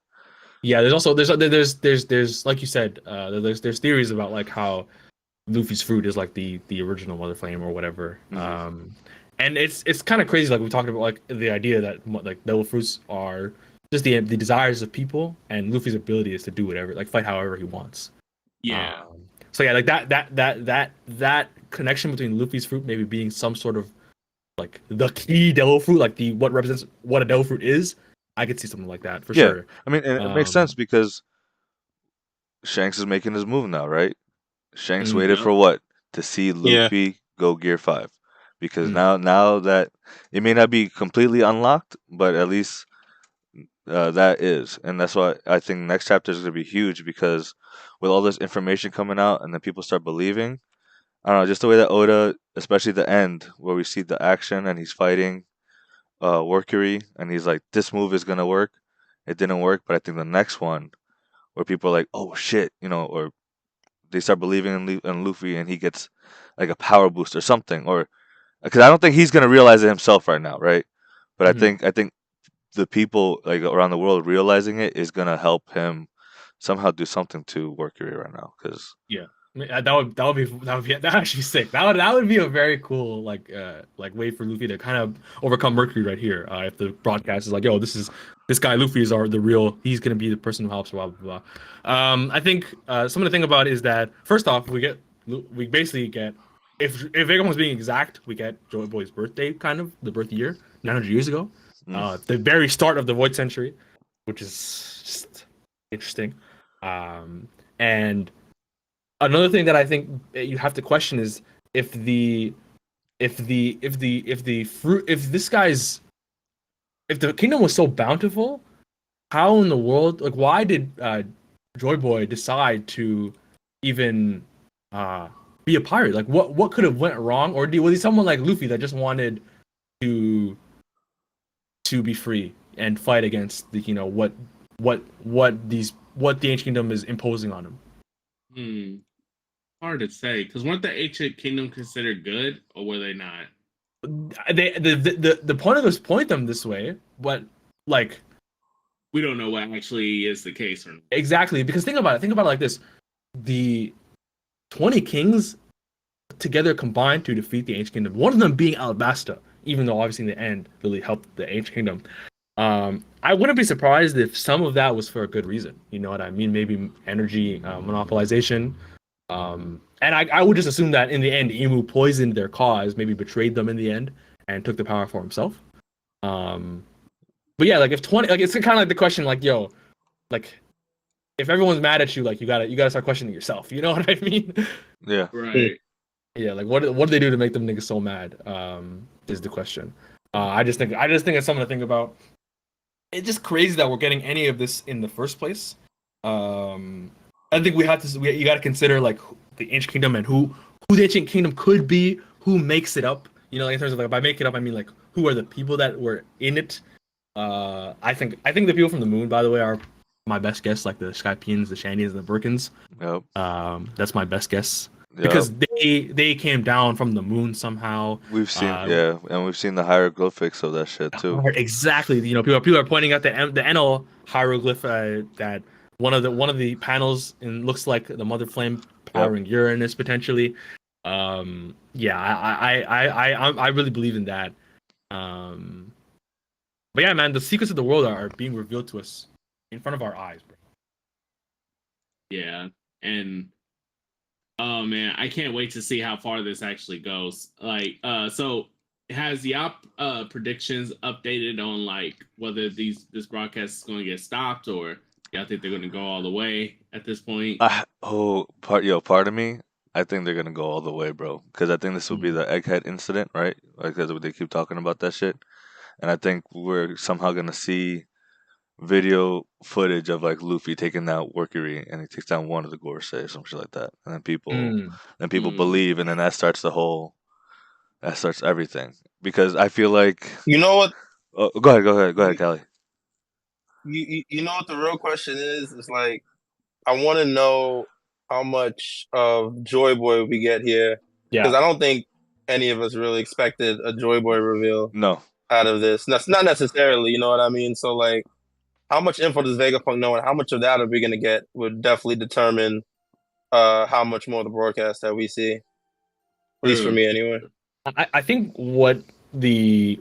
Yeah, there's also there's like you said, there's theories about like how Luffy's fruit is like the original Mother Flame or whatever. And it's kind of crazy, like we talked about, like the idea that like devil fruits are just the desires of people, and Luffy's ability is to do whatever, like fight however he wants. Yeah. So yeah, like that connection between Luffy's fruit maybe being some sort of like the key devil fruit, like what represents what a devil fruit is. I could see something like that for sure. I mean, it makes sense because Shanks is making his move now, right? Shanks waited for what? To see Luffy go Gear 5. Because now that it may not be completely unlocked, but at least that is. And that's why I think next chapter is going to be huge, because with all this information coming out and then people start believing, I don't know, just the way that Oda, especially the end where we see the action and he's fighting Mercury, and he's like, this move is going to work. It didn't work, but I think the next one where people are like, oh shit, or they start believing in Luffy and he gets like a power boost or something, or because I don't think he's gonna realize it himself right now, right? But I think the people like around the world realizing it is gonna help him somehow do something to Mercury right now. Because that would be actually sick. That would be a very cool like way for Luffy to kind of overcome Mercury right here. If the broadcast is like, yo, this guy Luffy is the real. He's gonna be the person who helps. Blah blah blah. I think something to think about is that first off, we basically get, if Vegapunk's being exact, we get JoyBoy's birthday, kind of the birth year 900 years ago, the very start of the Void Century, which is just interesting. And another thing that I think you have to question is if the kingdom was so bountiful, how in the world, like, why did JoyBoy decide to even be a pirate? Like, what could have went wrong, or was he someone like Luffy that just wanted to be free and fight against the what the ancient kingdom is imposing on him? Hard to say, because weren't the ancient kingdom considered good, or were they not? The point of this point them this way, but like we don't know what actually is the case or not. Exactly, because think about it like this: the 20 kings together combined to defeat the ancient kingdom. One of them being Alabasta, even though obviously in the end really helped the ancient kingdom. I wouldn't be surprised if some of that was for a good reason. You know what I mean? Maybe energy monopolization. And I would just assume that in the end, Imu poisoned their cause, maybe betrayed them in the end, and took the power for himself. But yeah, like if 20, like it's kind of like the question, like, yo, like if everyone's mad at you, like you gotta start questioning yourself. You know what I mean? Yeah. Right. Yeah, like what do they do to make them niggas so mad? Is the question. I just think it's something to think about. It's just crazy that we're getting any of this in the first place. I think you got to consider like the ancient kingdom and who the ancient kingdom could be, who makes it up. You know, like in terms of like by make it up, I mean like who are the people that were in it. I think the people from the moon, by the way, are my best guess, like the Skypeans, the Shandies, and the Birkins. Yep. That's my best guess. Yep. Because they came down from the moon somehow. We've seen and we've seen the hieroglyphics of that shit too. Exactly. You know, people are pointing out the Enel hieroglyph that one of the panels looks like the mother flame powering Uranus potentially. Yeah, I really believe in that. But yeah, man, the secrets of the world are being revealed to us in front of our eyes, bro. Yeah, and oh man, I can't wait to see how far this actually goes. Like, so has y'all predictions updated on like whether this broadcast is going to get stopped, or y'all think they're going to go all the way at this point? Part of me, I think they're gonna go all the way, bro. Because I think this will be the Egghead incident, right? Because they keep talking about that shit, and I think we're somehow gonna see video footage of like Luffy taking down Mercury, and he takes down one of the Gorosei or some shit like that, and then people believe, and then that starts everything. Because I feel like You know what? go ahead, Callie. You know what the real question is? It's like I want to know how much of JoyBoy we get here. Because I don't think any of us really expected a JoyBoy reveal. No. Out of this, that's not necessarily. You know what I mean? So like, how much info does Vegapunk know, and how much of that are we gonna get would definitely determine how much more of the broadcast that we see. At least for me, anyway. I think what I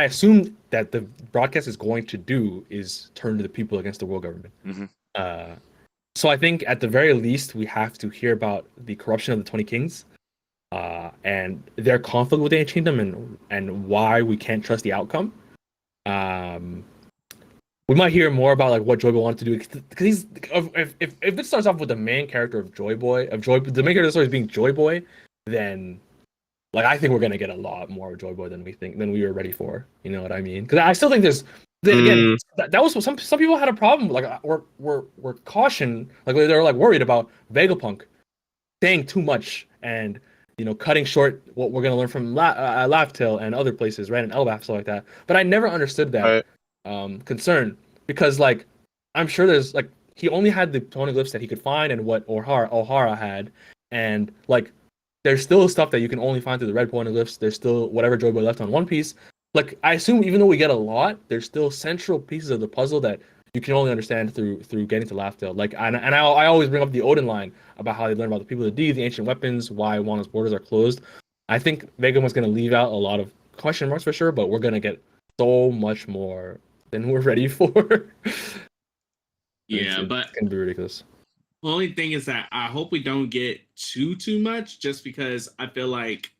assume that the broadcast is going to do is turn to the people against the world government. Mm-hmm. So I think at the very least we have to hear about the corruption of the 20 Kings, and their conflict with the Ancient Kingdom, and why we can't trust the outcome. We might hear more about like what JoyBoy wanted to do, because he's if it starts off with the main character of the main character of the story is being JoyBoy, then like I think we're gonna get a lot more of JoyBoy than we were ready for. You know what I mean? Because I still think again, that was some people had a problem. Like we're cautioned, like they were like worried about Vegapunk saying too much and cutting short what we're gonna learn from Laughtail and other places, right, and Elbaf, stuff like that. But I never understood that concern, because like I'm sure there's like he only had the poneglyphs that he could find and what O'Hara had, and like there's still stuff that you can only find through the red poneglyphs. There's still whatever JoyBoy left on One Piece. Like I assume even though we get a lot, there's still central pieces of the puzzle that you can only understand through getting to Laughtail. Like and I always bring up the Odin line about how they learn about the people of the D, the ancient weapons, why Wano's borders are closed. I think Vegapunk's going to leave out a lot of question marks for sure, but we're going to get so much more than we're ready for. Yeah, but it's going to be ridiculous. The only thing is that I hope we don't get too much, just because I feel like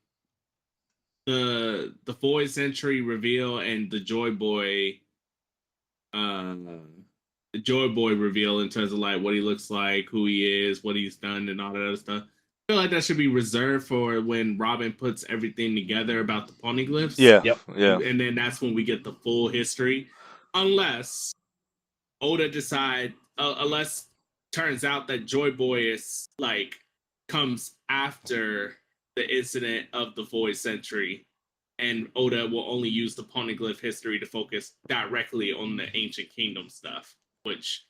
the 4th century reveal and the JoyBoy reveal in terms of like what he looks like, who he is, what he's done, and all that other stuff. I feel like that should be reserved for when Robin puts everything together about the poneglyphs. Yeah. And then that's when we get the full history, unless Oda unless turns out that JoyBoy is like comes after the incident of the 4th century, and Oda will only use the poneglyph history to focus directly on the ancient kingdom stuff, which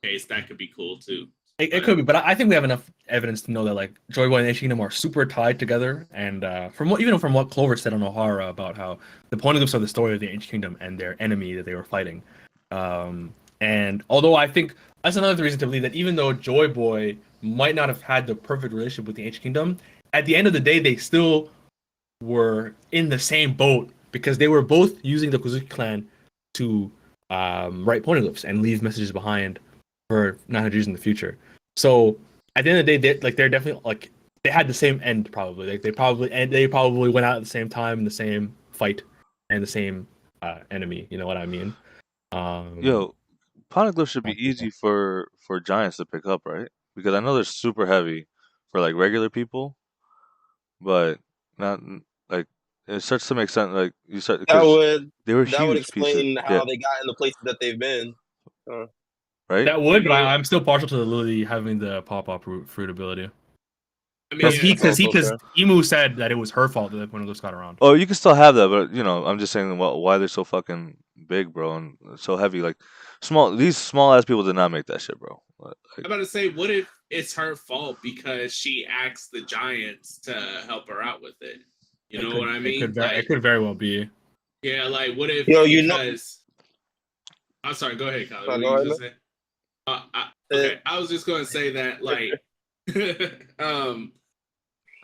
case that could be cool too. It could be, but I think we have enough evidence to know that like JoyBoy and Ancient Kingdom are super tied together, and from what Clover said on O'Hara about how the poneglyphs are the story of the Ancient Kingdom and their enemy that they were fighting. And although I think that's another reason to believe that even though JoyBoy might not have had the perfect relationship with the Ancient Kingdom, at the end of the day, they still were in the same boat, because they were both using the Kozuki clan to write poneglyphs and leave messages behind for 900 years in the future. So at the end of the day, they're definitely like they had the same end probably. Like they probably went out at the same time in the same fight and the same enemy. You know what I mean? Yo, poneglyphs should be easy for giants to pick up, right? Because I know they're super heavy for like regular people, but not like it starts to make sense. Like you start they were that would huge explain pieces. how they got in the places that they've been. Right? That would, but I'm still partial to the Lily having the pop-up fruit ability. Because Emu said that it was her fault that the poneglyphs got around. Oh, you can still have that, but I'm just saying why they're so fucking big, bro, and so heavy. Like these small ass people did not make that shit, bro. Like, I'm about to say, what if it's her fault because she asked the Giants to help her out with it? You know what I mean? It could very well be. Yeah, like what if? You know. I'm sorry. Go ahead, Kyle. No, What go you ahead, just say? Okay, I was just going to say that, like,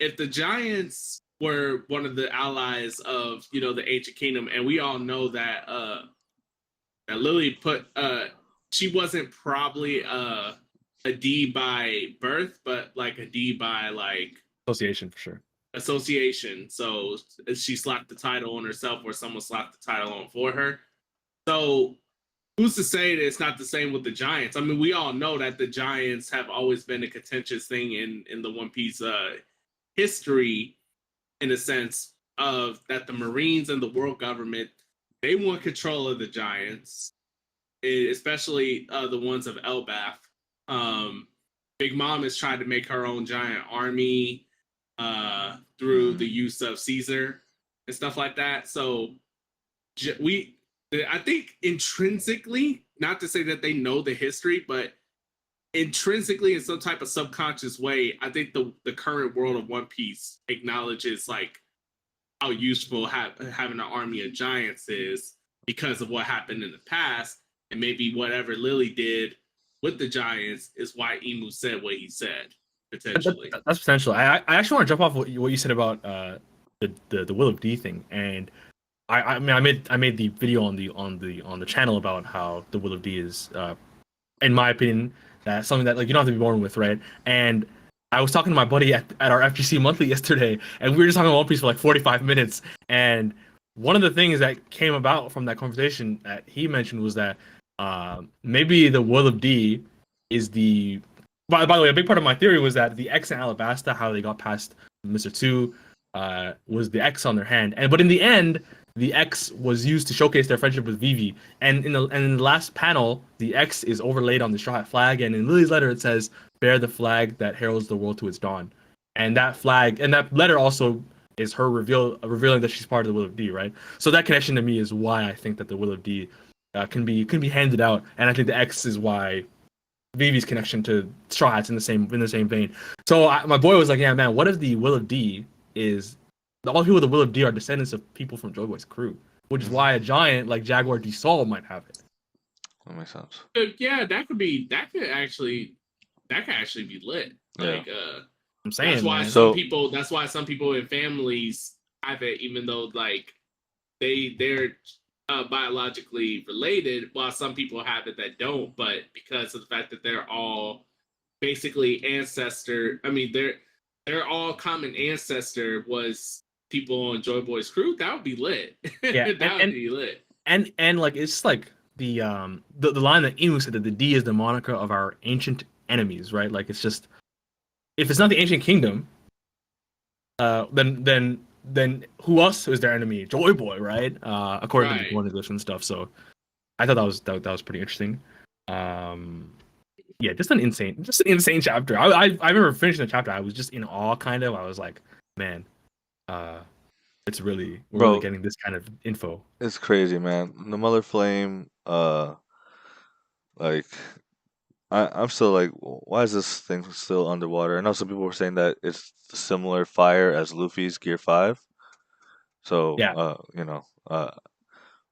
if the Giants were one of the allies of the Ancient Kingdom, and we all know that that Lily she wasn't probably a D by birth, but like a D by like association for sure. Association. So she slapped the title on herself, or someone slapped the title on for her. So who's to say that it's not the same with the Giants? I mean, we all know that the Giants have always been a contentious thing in the One Piece history, in a sense of that the Marines and the world government, they want control of the Giants, especially the ones of Elbaf. Big Mom is trying to make her own giant army through the use of Caesar and stuff like that. So I think intrinsically, not to say that they know the history, but intrinsically in some type of subconscious way, I think the current world of One Piece acknowledges like how useful having an army of giants is because of what happened in the past, and maybe whatever Lily did with the giants is why Imu said what he said. Potentially, that's potential. I actually want to jump off what you said about the Will of D thing, and I mean I made the video on the channel about how the Will of D is, in my opinion, that's something that like you don't have to be born with, right? And I was talking to my buddy at our FGC monthly yesterday, and we were just talking about One Piece for like 45 minutes. And one of the things that came about from that conversation that he mentioned was that maybe the Will of D is the. By the way, a big part of my theory was that the X in Alabasta, how they got past Mr. 2, was the X on their hand. But in the end, the X was used to showcase their friendship with Vivi. And in the last panel, the X is overlaid on the Strawhat flag. And in Lily's letter, it says, "Bear the flag that heralds the world to its dawn." And that flag, and that letter also is her revealing that she's part of the Will of D, right? So that connection to me is why I think that the Will of D can be handed out. And I think the X is why Vivi's connection to Straw Hats in the same vein. So my boy was like, "Yeah, man, what if the Will of D is all the people with the Will of D are descendants of people from JoyBoy's crew, which is why a giant like Jaguar D Sol might have it." That makes sense. Yeah, that could actually be lit. Like, I'm saying that's why some people in families have it, even though like they're biologically related, while some people have it that don't, but because of the fact that they're all basically ancestor, I mean they're all common ancestor was people on JoyBoy's crew, that would be lit. Yeah, that would be lit. And like it's like the line that Inu said, that the D is the moniker of our ancient enemies, right? Like it's just, if it's not the ancient kingdom, then who else is their enemy? JoyBoy, right? According to the poneglyphs and stuff. So I thought that was pretty interesting. Yeah, just an insane chapter. I remember finishing the chapter. I was just in awe, kind of. I was like, man, it's really really getting this kind of info. It's crazy, man. The Mother Flame, like I'm still like, why is this thing still underwater? I know some people were saying that it's similar fire as Luffy's Gear 5. So, yeah.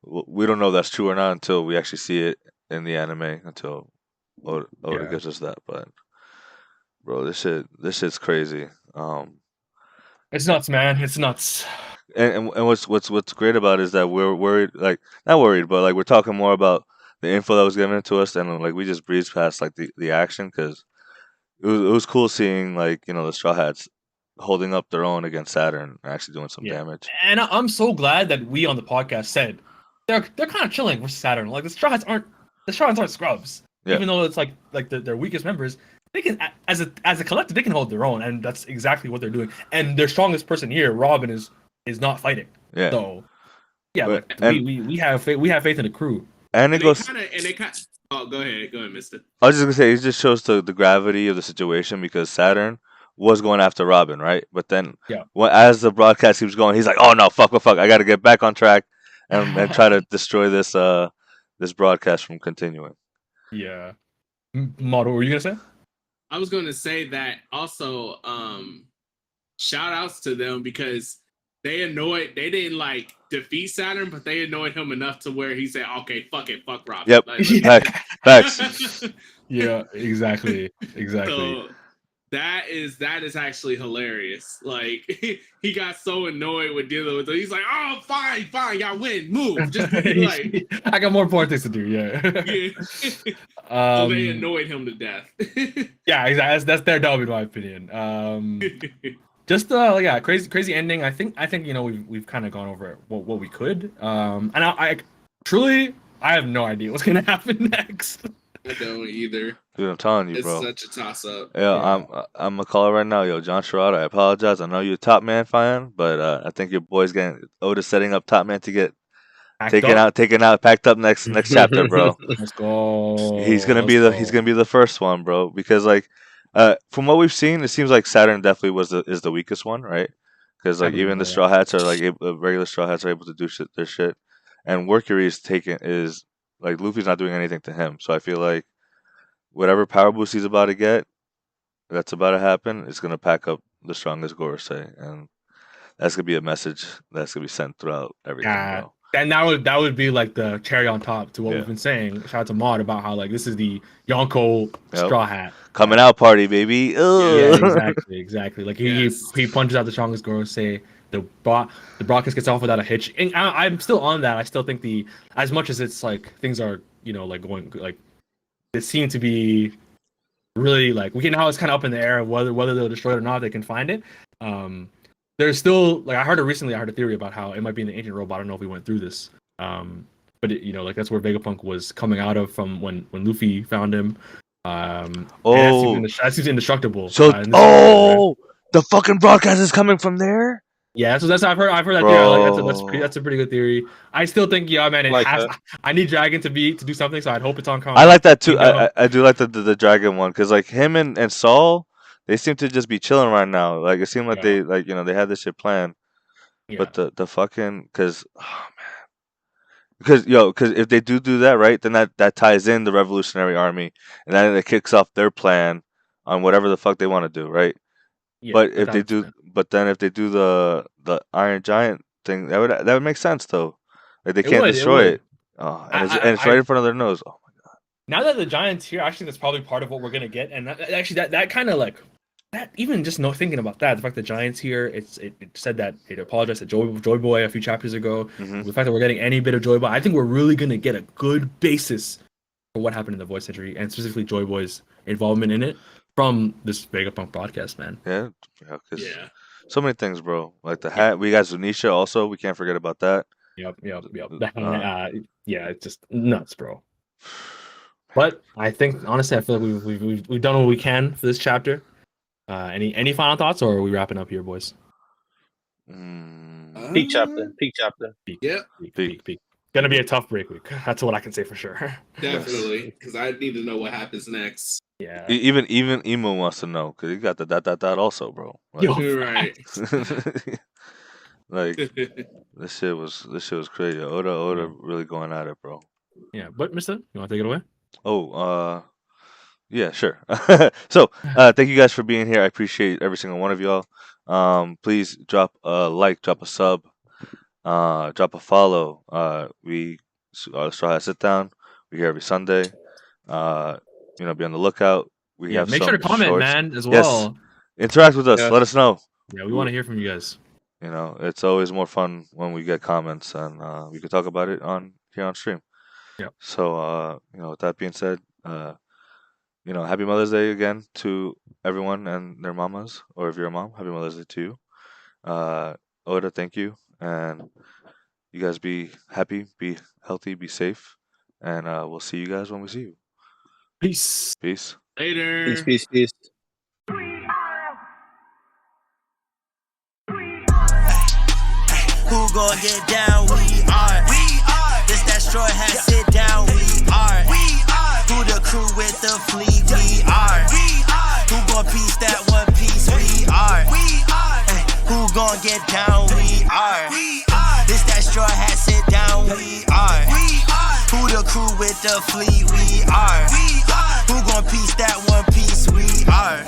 We don't know if that's true or not until we actually see it in the anime, until Oda gives us that. But, bro, this shit's crazy. It's nuts, man. It's nuts. And what's great about it is that we're worried, like, not worried, but like we're talking more about the info that was given to us, and like we just breezed past like the action, because it was cool seeing like the Straw Hats holding up their own against Saturn and actually doing some damage. And I'm so glad that we on the podcast said they're kind of chilling with Saturn. Like the Straw Hats aren't scrubs, even though it's like their weakest members. They can, as a collective, they can hold their own, and that's exactly what they're doing. And their strongest person here, Robin, is not fighting. Yeah. So we have faith in the crew. And it goes. Oh, go ahead, Mister. I was just gonna say, it just shows the gravity of the situation, because Saturn was going after Robin, right? But then, as the broadcast keeps going, he's like, "Oh no, fuck, I got to get back on track. and try to destroy this this broadcast from continuing. Yeah. Mod, what were you gonna say? I was going to say that also. Shout outs to them because they didn't like defeat Saturn, but they annoyed him enough to where he said, "Okay, fuck it, fuck Rob." Yep, facts. Yeah, exactly. So that is actually hilarious. Like he got so annoyed with dealing with it. He's like, "Oh, fine, y'all win, move." Just like I got more important things to do. Yeah. So they annoyed him to death. Yeah, exactly. That's their dub in my opinion. Just crazy ending. I think we've kind of gone over what we could. And I truly have no idea what's gonna happen next. I don't either. Dude, I'm telling you, bro. It's such a toss up. Yeah, I'm gonna call it right now, yo. John Strawhat, I apologize. I know you're a Top Man fan, but I think your boy's getting Oda setting up Top Man to get packed up next chapter, bro. Let's go. He's gonna be the first one, bro. Because like, from what we've seen, it seems like Saturn definitely is the weakest one, right? Because like even the Straw Hats are like regular Straw Hats are able to do their shit, and Mercury is like Luffy's not doing anything to him. So I feel like whatever power boost he's about to get, that's about to happen, is gonna pack up the strongest Gorosei, and that's gonna be a message that's gonna be sent throughout everything, bro. And that would be like the cherry on top to what we've been saying. Shout out to Mod about how like this is the Yonko Straw Hat coming out party, baby. Yeah, exactly. Like he punches out the strongest Gorosei. The broadcast gets off without a hitch. And I'm still on that. I still think as much as it's like things are like going like they seem to be really like we can now it's kind of up in the air of whether they'll destroy it or not. They can find it. There's still like I heard a theory about how it might be in the ancient robot. I don't know if we went through this, but like that's where Vegapunk was coming out of from when Luffy found him. That seems indestructible. So the fucking broadcast is coming from there. Yeah, so that's I've heard that theory. That's a pretty good theory. I still think I need Dragon to do something, so I'd hope it's on comic. I like that too. I do like the Dragon one because like him and Saul. They seem to just be chilling right now. Like it seemed like they they had this shit planned. Yeah. But the fucking because if they do that right, then that ties in the Revolutionary Army, and then it kicks off their plan on whatever the fuck they want to do, right? Yeah, but if they do the Iron Giant thing, that would make sense though. Like they can't destroy it. Oh, and it's right in front of their nose. Oh my god! Now that the Giant's here, actually, that's probably part of what we're gonna get, and that kind of like. That even just thinking about that, the fact that Giant's here, it said that it apologized to JoyBoy a few chapters ago. Mm-hmm. The fact that we're getting any bit of JoyBoy, I think we're really gonna get a good basis for what happened in the Void Century and specifically JoyBoy's involvement in it from this Vegapunk broadcast, man. Yeah. So many things, bro. Like the hat, we got Zunisha also. We can't forget about that. Yep. It's just nuts, bro. But I think honestly, I feel like we've done what we can for this chapter. Any final thoughts, or are we wrapping up here, boys? Peak chapter. Peak. Gonna be a tough break week. That's what I can say for sure. Definitely, because I need to know what happens next. Yeah. Even Emo wants to know because he got the dot also, bro. Like, you're right. Like this shit was crazy. Oda really going at it, bro. Yeah, but Mister, you want to take it away? Oh, yeah, sure. So, thank you guys for being here. I appreciate every single one of y'all. Please drop a like, drop a sub, drop a follow. We Strawhat Sitdown. We're here every Sunday. Be on the lookout. We have make sure to comment, shorts. Man, as well. Yes. Interact with us. Yeah. Let us know. Yeah, we want to hear from you guys. It's always more fun when we get comments and we can talk about it here on stream. Yeah. So, with that being said, Happy Mother's Day again to everyone and their mamas, or if you're a mom, Happy Mother's Day to you. Oda, thank you, and you guys be happy, be healthy, be safe, and we'll see you guys when we see you. Peace. Later. Peace. Who gon' get down? We are. This that Strawhat Sitdown. We are. Who the crew with the fleet? We are. Who gon' piece that one piece? We are. Who gon' get down? We are. This that Straw Hat Sitdown, we are. Who the crew with the fleet, we are. Who gon' piece that one piece, we are.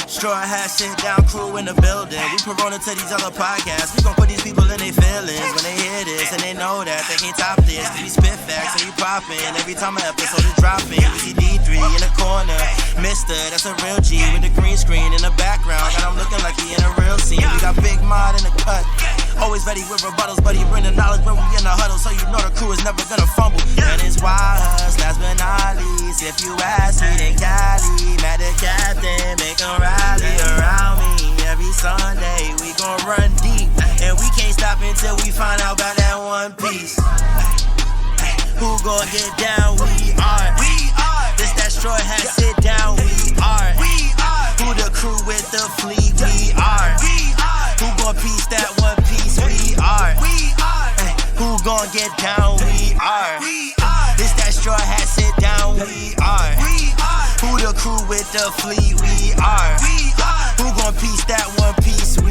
Straw Hat Sitdown crew in the building. We Corona to these other podcasts. We gon' put these people in their feelings when they hear this and they know that they can't top this. We spit facts and we poppin'. Every time an episode is dropping, we see D3 in the corner. Mister, that's a real G with the green screen in the background. Got him looking like he in a real scene. We got Big Mod in the cut. Always ready with rebuttals, but he bring the knowledge when we in the huddle, so you know the crew is never gonna fumble. And it's YHuss, last but not least. If you ask me, then Cali, mad the captain, make him rally around me. Every Sunday we gon' run deep, and we can't stop until we find out about that one piece. Who gon' get down? We are. This that Straw Hat Sitdown. We are. Who the crew with the fleet? We are. Who gon' piece that one piece? We are. Who gon' get down? We are. This that Straw Hat Sitdown. We are. Who the crew with the fleet? We are. Who gon' piece that one piece?